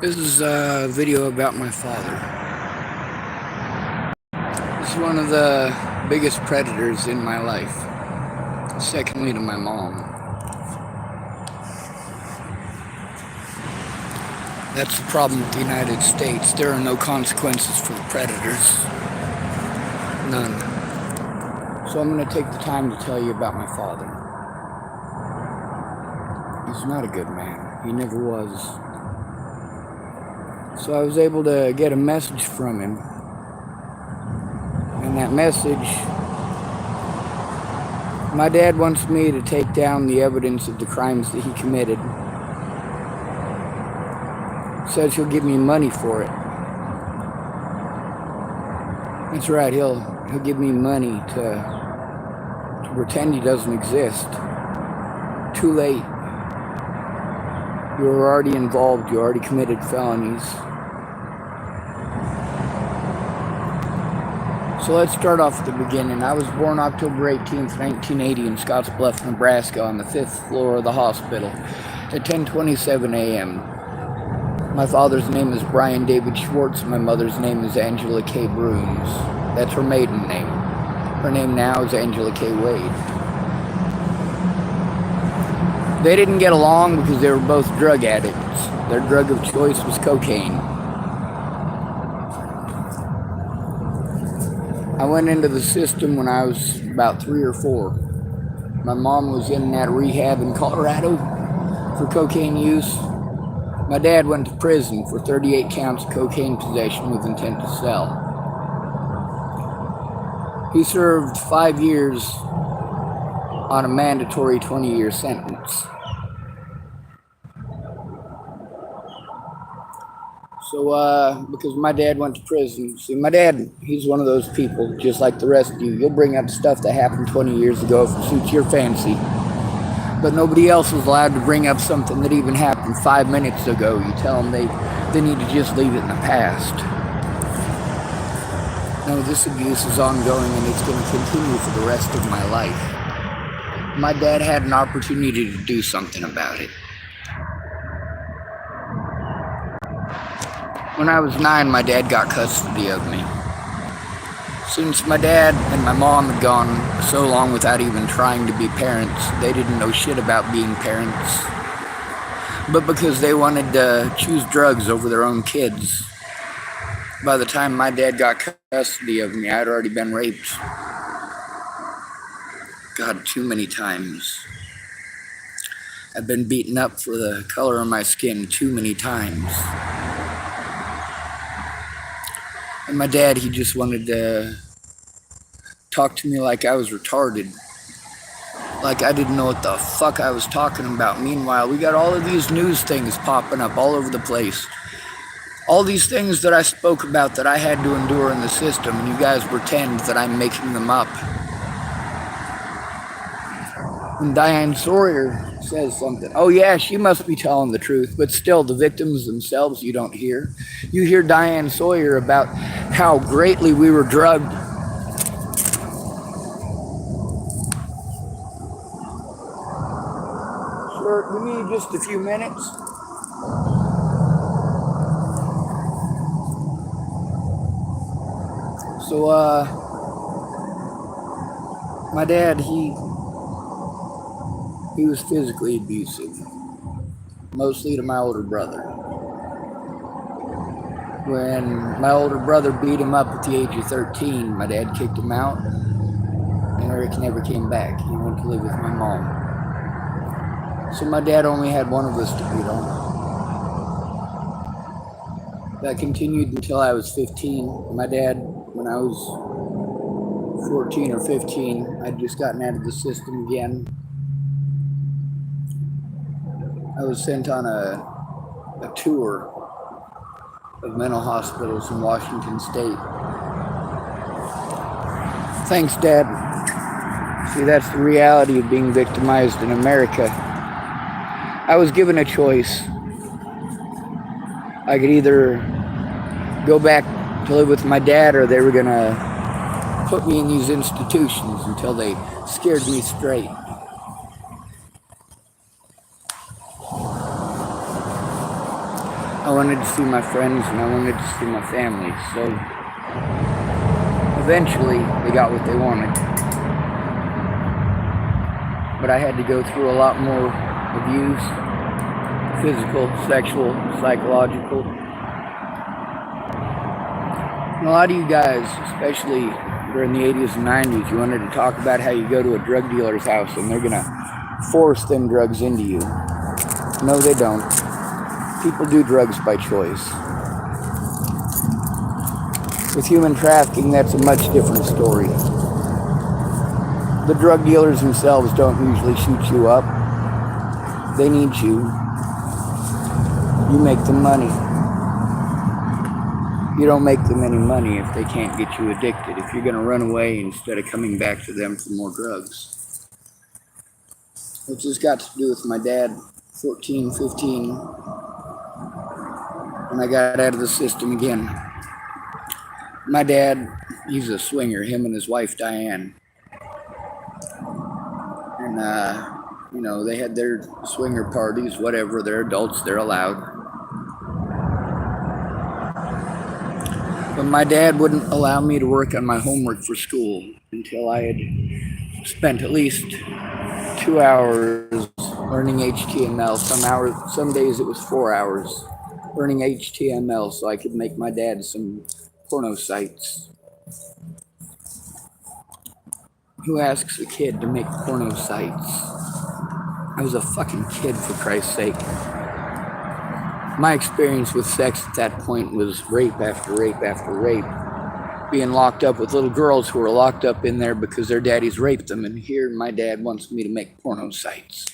This is a video about my father. He's one of the biggest predators in my life, secondly to my mom. That's the problem with the United States. There are no consequences for the predators. None. So I'm going to take the time to tell you about my father. He's not a good man. He never was. So I was able to get a message from him. And that message, my dad wants me to take down the evidence of the crimes that he committed. Says he'll give me money for it. That's right, he'll give me money to pretend he doesn't exist. Too late. You were already involved, you already committed felonies. So let's start off at the beginning. I was born October 18th, 1980 in Scottsbluff, Nebraska on the 5th floor of the hospital at 10:27 a.m. My father's name is Brian David Schwartz. My mother's name is Angela K. Bruns. That's her maiden name. Her name now is Angela K. Wade. They didn't get along because they were both drug addicts. Their drug of choice was cocaine. I went into the system when I was about 3 or 4. My mom was in that rehab in Colorado for cocaine use. My dad went to prison for 38 counts of cocaine possession with intent to sell. He served 5 years on a mandatory 20-year sentence. So, because my dad went to prison, see, my dad, he's one of those people, just like the rest of you. You'll bring up stuff that happened 20 years ago if it suits your fancy. But nobody else was allowed to bring up something that even happened 5 minutes ago. You tell them they need to just leave it in the past. No, this abuse is ongoing and it's going to continue for the rest of my life. My dad had an opportunity to do something about it. When I was 9, my dad got custody of me. Since my dad and my mom had gone so long without even trying to be parents, they didn't know shit about being parents. But because they wanted to choose drugs over their own kids, by the time my dad got custody of me, I had already been raped. God, too many times. I've been beaten up for the color of my skin too many times. And my dad, he just wanted to talk to me like I was retarded. Like I didn't know what the fuck I was talking about. Meanwhile, we got all of these news things popping up all over the place. All these things that I spoke about that I had to endure in the system, and you guys pretend that I'm making them up. And Diane Sawyer says something. Oh yeah, she must be telling the truth, but still the victims themselves you don't hear. You hear Diane Sawyer about how greatly we were drugged. Sure, give me just a few minutes. So, my dad, he was physically abusive, mostly to my older brother. When my older brother beat him up at the age of 13, my dad kicked him out, and Eric never came back. He went to live with my mom. So my dad only had one of us to beat on. That continued until I was 15. My dad, when I was 14 or 15, I'd just gotten out of the system again. I was sent on a tour of mental hospitals in Washington State. Thanks, Dad. See, that's the reality of being victimized in America. I was given a choice. I could either go back to live with my dad, or they were going to put me in these institutions until they scared me straight. I wanted to see my friends and I wanted to see my family. So eventually they got what they wanted. But I had to go through a lot more abuse, physical, sexual, psychological. And a lot of you guys, especially during the 80s and 90s, you wanted to talk about how you go to a drug dealer's house and they're going to force them drugs into you. No, they don't. People do drugs by choice. With human trafficking, that's a much different story. The drug dealers themselves don't usually shoot you up. They need you. You make them money. You don't make them any money if they can't get you addicted, if you're going to run away instead of coming back to them for more drugs. Which has got to do with my dad, 14, 15, when I got out of the system again. My dad, he's a swinger, him and his wife Diane. And, they had their swinger parties, whatever, they're adults, they're allowed. But my dad wouldn't allow me to work on my homework for school until I had spent at least 2 hours learning HTML. Some days it was 4 hours learning HTML so I could make my dad some porno sites. Who asks a kid to make porno sites? I was a fucking kid, for Christ's sake. My experience with sex at that point was rape after rape after rape. Being locked up with little girls who were locked up in there because their daddies raped them. And here my dad wants me to make porno sites.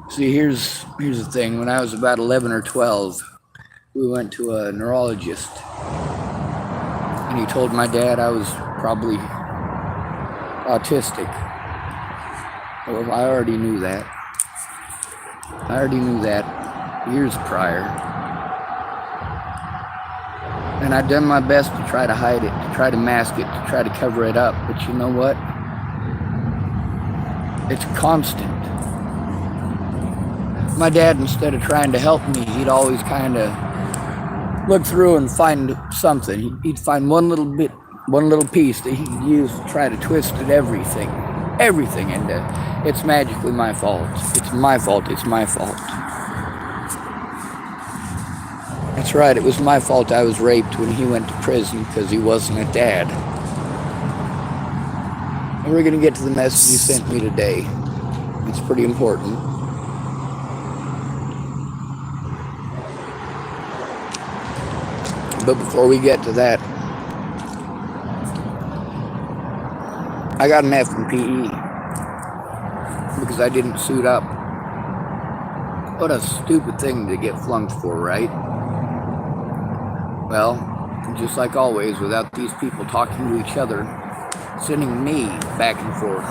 See, here's the thing. When I was about 11 or 12, we went to a neurologist. And he told my dad I was probably autistic. Well, I already knew that. Years prior. And I'd done my best to try to hide it, to try to mask it, to try to cover it up. But you know what? It's constant. My dad, instead of trying to help me, he'd always kind of look through and find something. He'd find one little piece that he could use to try to twist at everything into, it's magically my fault. It's my fault. That's right, it was my fault I was raped when he went to prison because he wasn't a dad. And we're going to get to the message you sent me today. It's pretty important. But before we get to that, I got an F in PE because I didn't suit up. What a stupid thing to get flunked for, right? Well, just like always, without these people talking to each other, sending me back and forth.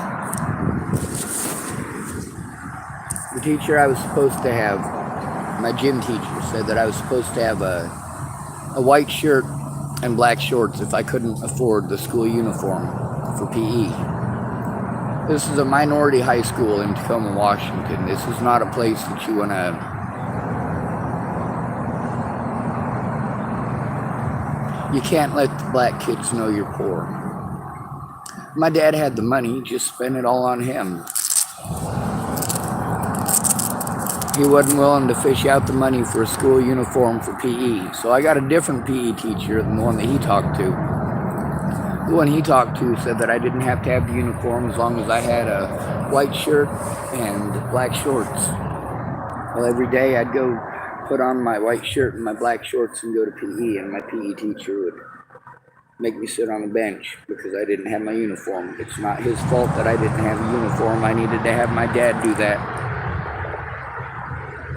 The teacher I was supposed to have, my gym teacher, said that I was supposed to have a white shirt and black shorts if I couldn't afford the school uniform for PE. This is a minority high school in Tacoma, Washington. This is not a place that you want to... You can't let the black kids know you're poor. My dad had the money, just spent it all on him. He wasn't willing to fish out the money for a school uniform for PE. So I got a different PE teacher than the one that he talked to. The one he talked to said that I didn't have to have the uniform as long as I had a white shirt and black shorts. Well, every day I'd go put on my white shirt and my black shorts and go to PE, and my PE teacher would make me sit on the bench because I didn't have my uniform. It's not his fault that I didn't have a uniform. I needed to have my dad do that.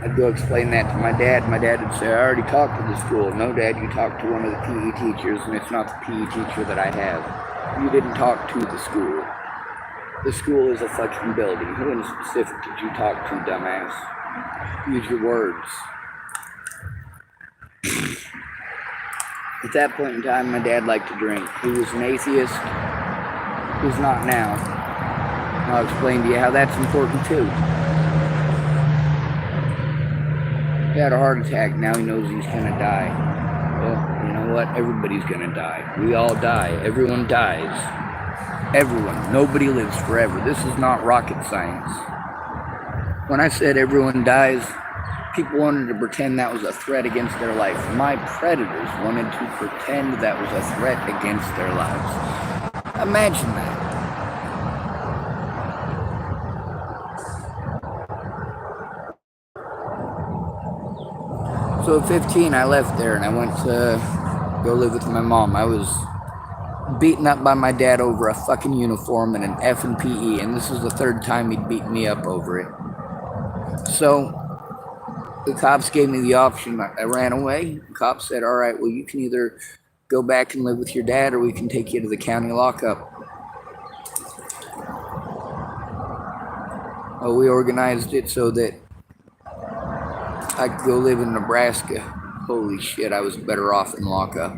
I'd go explain that to my dad. My dad would say, I already talked to the school. No, Dad, you talked to one of the PE teachers, and it's not the PE teacher that I have. You didn't talk to the school. The school is a fucking building. Who in specific did you talk to, dumbass? Use your words. At that point in time, my dad liked to drink. He was an atheist. He's not now. And I'll explain to you how that's important too. He had a heart attack. Now he knows he's going to die. Well, you know what? Everybody's going to die. We all die. Everyone dies. Everyone. Nobody lives forever. This is not rocket science. When I said everyone dies, people wanted to pretend that was a threat against their life. My predators wanted to pretend that was a threat against their lives. Imagine that. So at 15, I left there and I went to go live with my mom. I was beaten up by my dad over a fucking uniform and an F in PE, and this is the third time he'd beaten me up over it. So the cops gave me the option. I ran away. The cops said, all right, well, you can either go back and live with your dad or we can take you to the county lockup. Well, we organized it so that I could go live in Nebraska. Holy shit, I was better off in lockup.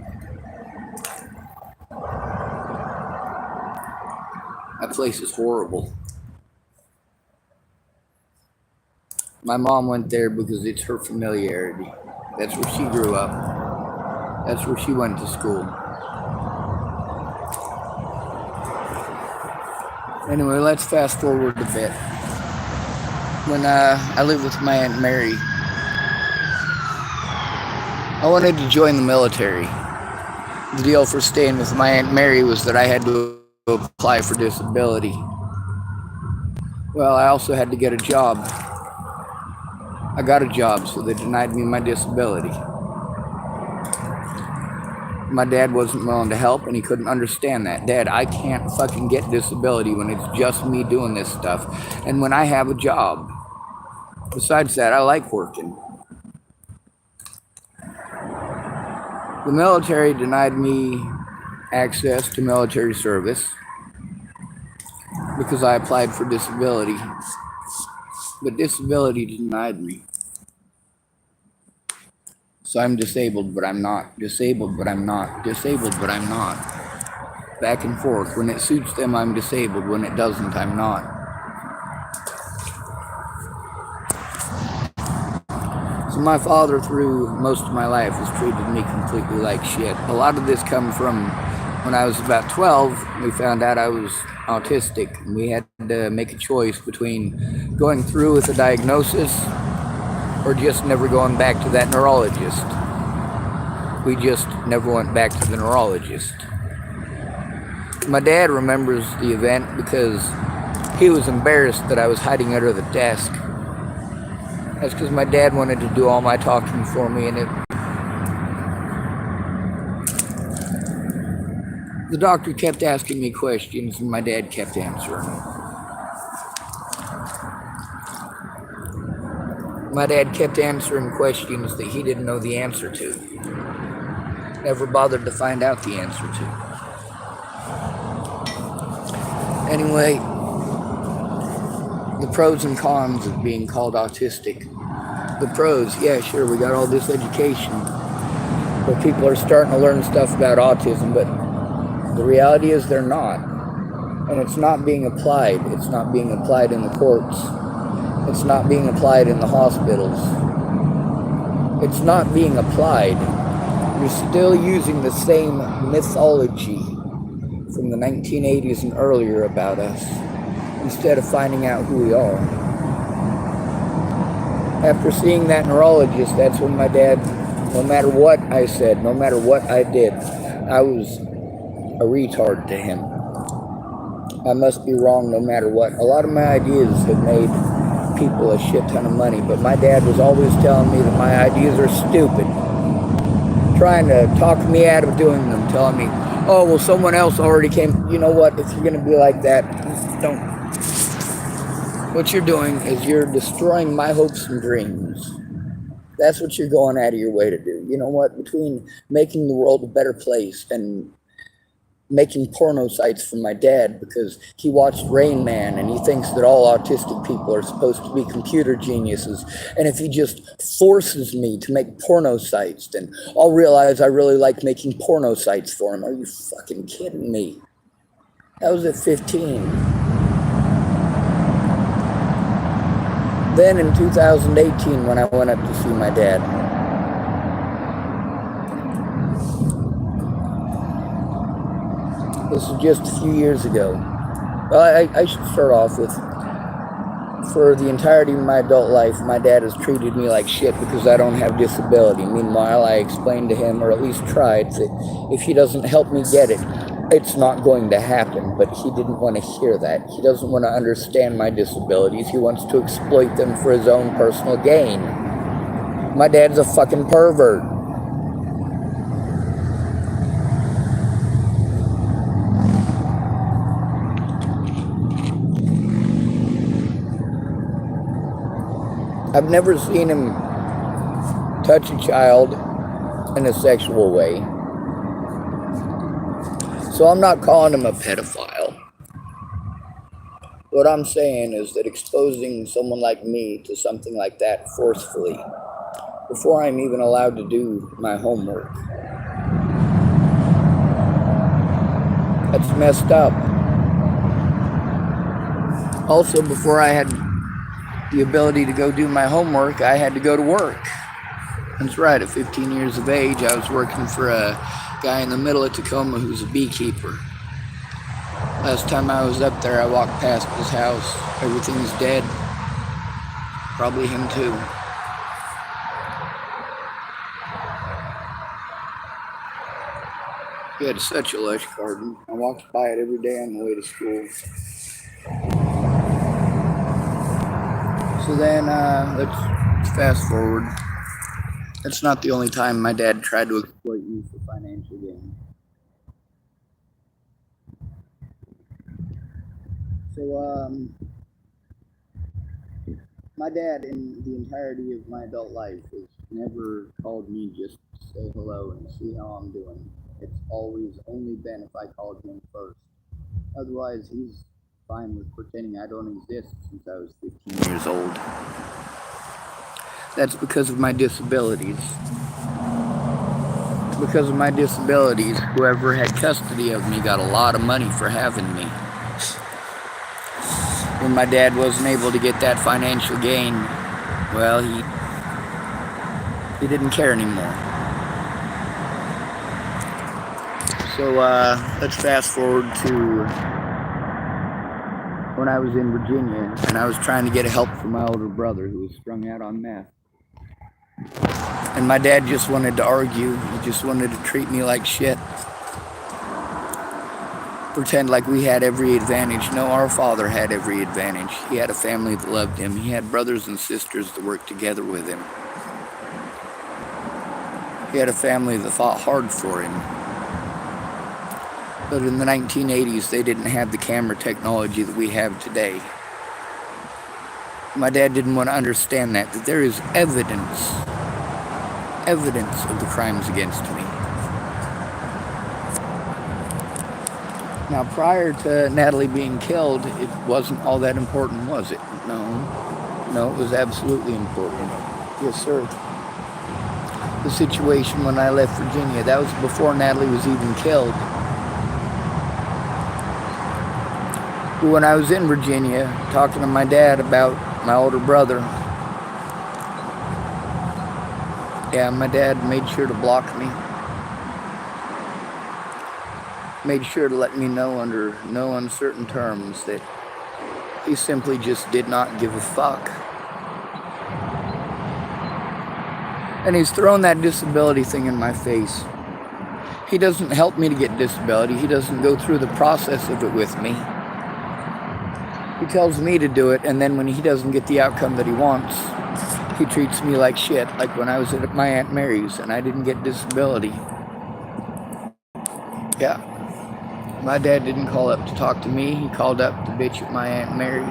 That place is horrible. My mom went there because it's her familiarity. That's where she grew up. That's where she went to school. Anyway, let's fast forward a bit. When I lived with my Aunt Mary, I wanted to join the military. The deal for staying with my Aunt Mary was that I had to apply for disability. Well, I also had to get a job. I got a job, so they denied me my disability. My dad wasn't willing to help, and he couldn't understand that. Dad, I can't fucking get disability when it's just me doing this stuff, and when I have a job. Besides that, I like working. The military denied me access to military service because I applied for disability, but disability denied me. So I'm disabled, but I'm not. Disabled, but I'm not. Disabled, but I'm not. Back and forth. When it suits them, I'm disabled. When it doesn't, I'm not. So my father, through most of my life, has treated me completely like shit. A lot of this comes from when I was about 12. We found out I was autistic. We had to make a choice between going through with a diagnosis or just never going back to that neurologist. We just never went back to the neurologist. My dad remembers the event because he was embarrassed that I was hiding under the desk. That's because my dad wanted to do all my talking for me, and the doctor kept asking me questions, and my dad kept answering. My dad kept answering questions that he didn't know the answer to. Never bothered to find out the answer to. Anyway, the pros and cons of being called autistic. The pros, yeah, sure, we got all this education where people are starting to learn stuff about autism, but the reality is they're not. And it's not being applied. It's not being applied in the courts. It's not being applied in the hospitals. It's not being applied. You're still using the same mythology from the 1980s and earlier about us, instead of finding out who we are. After seeing that neurologist, that's when my dad, no matter what I said, no matter what I did, I was a retard to him. I must be wrong no matter what. A lot of my ideas have made people a shit ton of money, but my dad was always telling me that my ideas are stupid. Trying to talk me out of doing them, telling me, oh, well, someone else already came. You know what? If you're going to be like that, don't. What you're doing is you're destroying my hopes and dreams. That's what you're going out of your way to do. You know what? Between making the world a better place and making porno sites for my dad because he watched Rain Man and he thinks that all autistic people are supposed to be computer geniuses. And if he just forces me to make porno sites, then I'll realize I really like making porno sites for him. Are you fucking kidding me? That was at 15. Then in 2018, when I went up to see my dad, this is just a few years ago. Well, I should start off with, for the entirety of my adult life, my dad has treated me like shit because I don't have disability. Meanwhile, I explained to him, or at least tried, that if he doesn't help me get it, it's not going to happen. But he didn't want to hear that. He doesn't want to understand my disabilities. He wants to exploit them for his own personal gain. My dad's a fucking pervert. I've never seen him touch a child in a sexual way. So I'm not calling him a pedophile. What I'm saying is that exposing someone like me to something like that forcefully, before I'm even allowed to do my homework, that's messed up. Also, before I had the ability to go do my homework, I had to go to work. That's right, at 15 years of age, I was working for a guy in the middle of Tacoma who's a beekeeper. Last time I was up there, I walked past his house. Everything's dead. Probably him too. He had such a lush garden. I walked by it every day on the way to school. So then, let's fast forward. That's not the only time my dad tried to exploit me for financial gain. So, my dad, in the entirety of my adult life, has never called me just to say hello and see how I'm doing. It's always only been if I called him first. Otherwise, he's fine with pretending I don't exist since I was 15 years old. That's because of my disabilities. Because of my disabilities, whoever had custody of me got a lot of money for having me. When my dad wasn't able to get that financial gain, well, he didn't care anymore. So let's fast forward to when I was in Virginia and I was trying to get help from my older brother who was strung out on meth. And my dad just wanted to argue. He just wanted to treat me like shit. Pretend like we had every advantage. No, our father had every advantage. He had a family that loved him. He had brothers and sisters that worked together with him. He had a family that fought hard for him. But in the 1980s, they didn't have the camera technology that we have today. My dad didn't want to understand that there is evidence of the crimes against me. Now, prior to Natalie being killed, it wasn't all that important, was it? No, it was absolutely important. Yes, sir. The situation when I left Virginia, that was before Natalie was even killed. But when I was in Virginia, talking to my dad about my older brother, yeah, my dad made sure to block me. Made sure to let me know under no uncertain terms that he simply just did not give a fuck. And he's thrown that disability thing in my face. He doesn't help me to get disability. He doesn't go through the process of it with me. He tells me to do it, and then when he doesn't get the outcome that he wants, he treats me like shit, like when I was at my Aunt Mary's and I didn't get disability. Yeah. My dad didn't call up to talk to me. He called up to bitch at my Aunt Mary.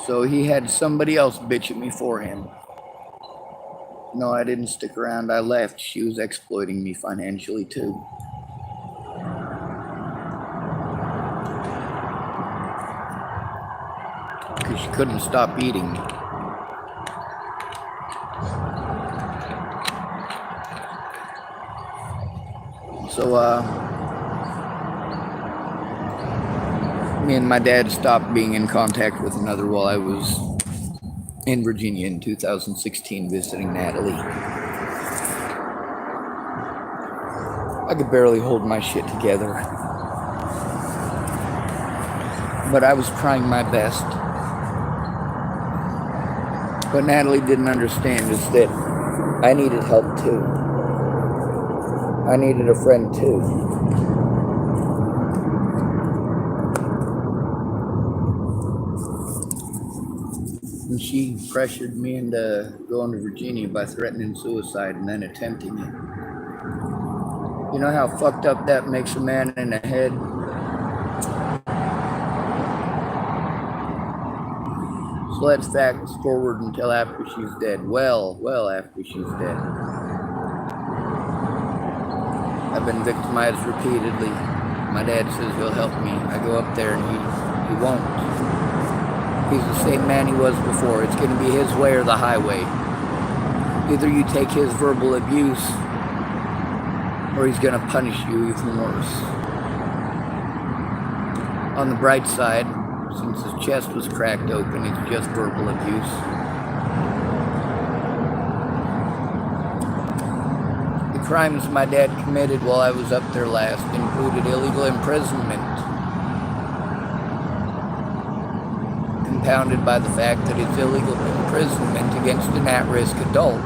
So he had somebody else bitch at me for him. No, I didn't stick around. I left. She was exploiting me financially too. Because she couldn't stop eating. So, Me and my dad stopped being in contact with another while I was in Virginia in 2016 visiting Natalie. I could barely hold my shit together, but I was trying my best. What Natalie didn't understand is that I needed help too. I needed a friend too. And she pressured me into going to Virginia by threatening suicide and then attempting it. You know how fucked up that makes a man in the head? So let's fast forward until after she's dead. Well after she's dead. I've been victimized repeatedly. My dad says he'll help me. I go up there and he won't. He's the same man he was before. It's going to be his way or the highway. Either you take his verbal abuse or he's going to punish you even worse. On the bright side, since his chest was cracked open, it's just verbal abuse. The crimes my dad committed while I was up there last included illegal imprisonment, compounded by the fact that it's illegal imprisonment against an at-risk adult.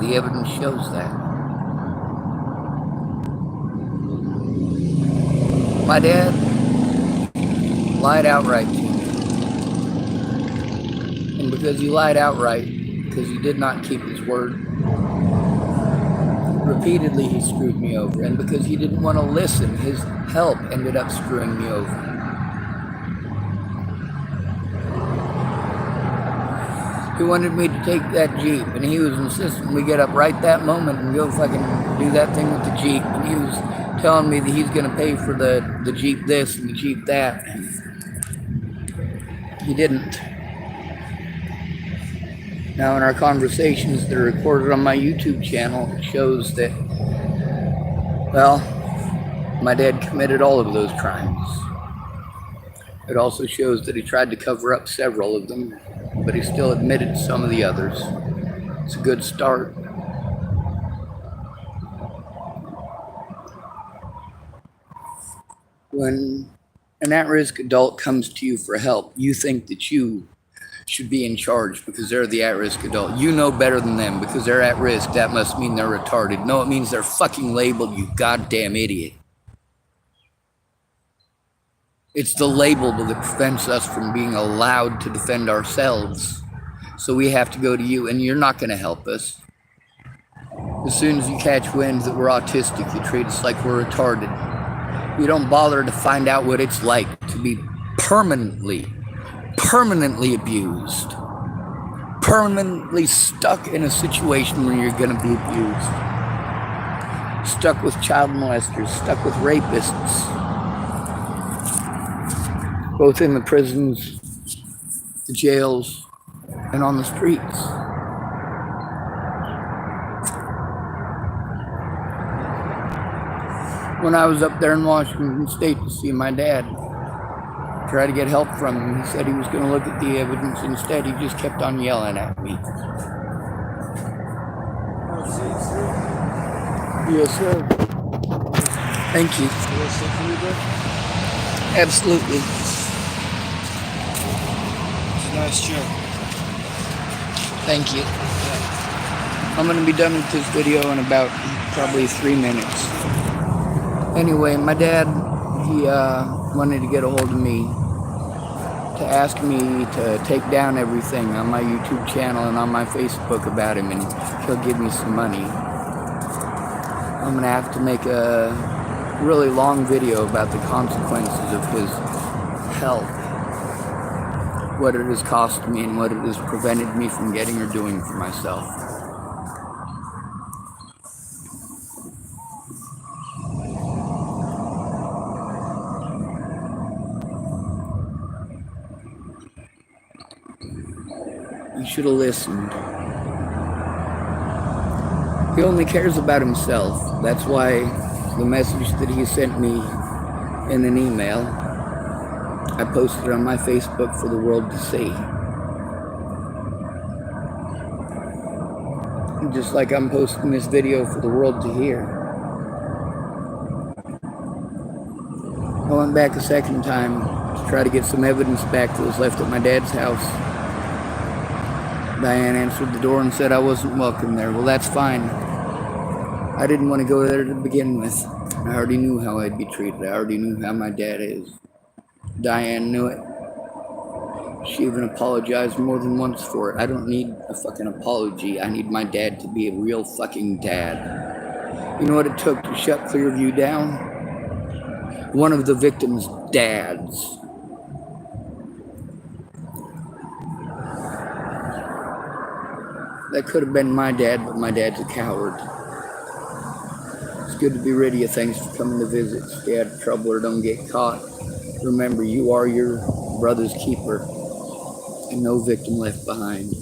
The evidence shows that. My dad lied outright to me. And because he lied outright, because he did not keep his word, repeatedly he screwed me over. And because he didn't want to listen, his help ended up screwing me over. He wanted me to take that Jeep, and he was insisting we get up right that moment and go fucking do that thing with the Jeep. And he was telling me that he's going to pay for the Jeep this and the Jeep that. And he didn't. Now, in our conversations that are recorded on my YouTube channel, it shows that, well, my dad committed all of those crimes. It also shows that he tried to cover up several of them, but he still admitted some of the others. It's a good start. When an at-risk adult comes to you for help, you think that you should be in charge because they're the at-risk adult. You know better than them because they're at risk. That must mean they're retarded. No, it means they're fucking labeled, you goddamn idiot. It's the label that prevents us from being allowed to defend ourselves. So we have to go to you, and you're not going to help us. As soon as you catch wind that we're autistic, you treat us like we're retarded. You don't bother to find out what it's like to be permanently abused. Permanently stuck in a situation where you're going to be abused. Stuck with child molesters, stuck with rapists. Both in the prisons, the jails, and on the streets. When I was up there in Washington State to see my dad, try to get help from him, he said he was going to look at the evidence. Instead, he just kept on yelling at me. Yes, sir. Thank you. Absolutely. Nice job. Thank you. I'm going to be done with this video in about probably 3 minutes. Anyway, my dad, he wanted to get a hold of me to ask me to take down everything on my YouTube channel and on my Facebook about him, and he'll give me some money. I'm going to have to make a really long video about the consequences of his help. What it has cost me and what it has prevented me from getting or doing for myself. You should have listened. He only cares about himself. That's why the message that he sent me in an email, I posted on my Facebook for the world to see. Just like I'm posting this video for the world to hear. I went back a second time to try to get some evidence back that was left at my dad's house. Diane answered the door and said I wasn't welcome there. Well, that's fine. I didn't want to go there to begin with. I already knew how I'd be treated. I already knew how my dad is. Diane knew it. She even apologized more than once for it. I don't need a fucking apology. I need my dad to be a real fucking dad. You know what it took to shut Clearview down? One of the victims' dads. That could have been my dad, but my dad's a coward. It's good to be rid of you. Thanks for coming to visit. Stay out of trouble or don't get caught. Remember, you are your brother's keeper, and no victim left behind.